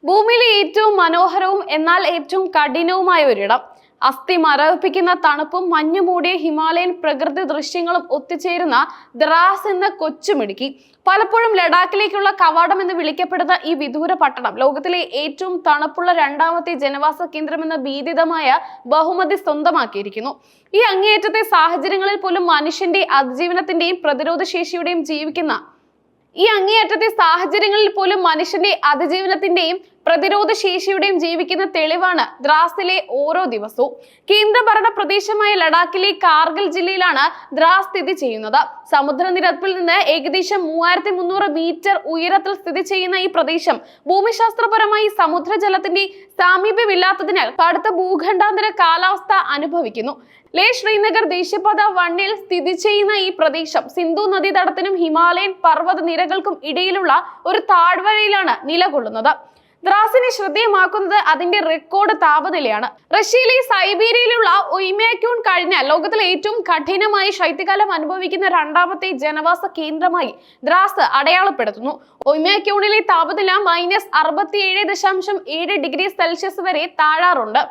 ഭൂമിയിലെ ഏറ്റവും മനോഹരവും എന്നാൽ ഏറ്റവും കഠിനവുമായ ഒരിടം. അസ്ഥി മരവിപ്പിക്കുന്ന തണുപ്പും മഞ്ഞുമൂടിയ ഹിമാലയൻ പ്രകൃതി ദൃശ്യങ്ങളും ഒത്തുചേരുന്ന ദ്രാസ് എന്ന കൊച്ചുമിടുക്കി. പലപ്പോഴും ലഡാക്കിലേക്കുള്ള കവാടം എന്ന് വിളിക്കപ്പെടുന്ന ഈ വിദൂര പട്ടണം ലോകത്തിലെ ഏറ്റവും തണുപ്പുള്ള രണ്ടാമത്തെ ജനവാസ കേന്ദ്രമെന്ന ഭീതിതമായ ബഹുമതി സ്വന്തമാക്കിയിരിക്കുന്നു. ഈ അങ്ങേയറ്റത്തെ സാഹചര്യങ്ങളിൽ പോലും മനുഷ്യന്റെ അതിജീവനത്തിന്റെയും പ്രതിരോധ ശേഷിയുടെയും ജീവിക്കുന്ന തെളിവാണ് ദ്രാസിലെ ഓരോ ദിവസവും. കേന്ദ്രഭരണ പ്രദേശമായ ലഡാക്കിലെ കാർഗിൽ ജില്ലയിലാണ് ദ്രാസ് സ്ഥിതി ചെയ്യുന്നത്. സമുദ്രനിരപ്പിൽ നിന്ന് ഏകദേശം 3300 മീറ്റർ ഉയരത്തിൽ സ്ഥിതി ചെയ്യുന്ന ഈ പ്രദേശം ഭൂമിശാസ്ത്രപരമായി സമുദ്രജലത്തിന്റെ സാമീപ്യമില്ലാത്തതിനാൽ കടുത്ത ഭൂഖണ്ഡാന്തര കാലാവസ്ഥ അനുഭവിക്കുന്നു. ലേ ശ്രീനഗർ ദേശീയപാത 1-ൽ സ്ഥിതി ചെയ്യുന്ന ഈ പ്രദേശം സിന്ധു നദീതടത്തിനും ഹിമാലയൻ പർവ്വത നിരകൾക്കും ഇടയിലുള്ള ഒരു താഴ്വരയിലാണ് നിലകൊള്ളുന്നത്. ദ്രാസിനെ ശ്രദ്ധേയമാക്കുന്നത് അതിന്റെ റെക്കോർഡ് താപനിലയാണ്. റഷ്യയിലെ സൈബീരിയയിലുള്ള ഒയ്മ്യാക്യൂൺ കഴിഞ്ഞാൽ ലോകത്തിലെ ഏറ്റവും കഠിനമായി ശൈത്യകാലം അനുഭവിക്കുന്ന രണ്ടാമത്തെ ജനവാസ കേന്ദ്രമായി ദ്രാസ് അടയാളപ്പെടുത്തുന്നു. ഒയ്മ്യാക്യൂണിലെ താപനില -67.7 ഡിഗ്രി സെൽഷ്യസ് വരെ താഴാറുണ്ട്.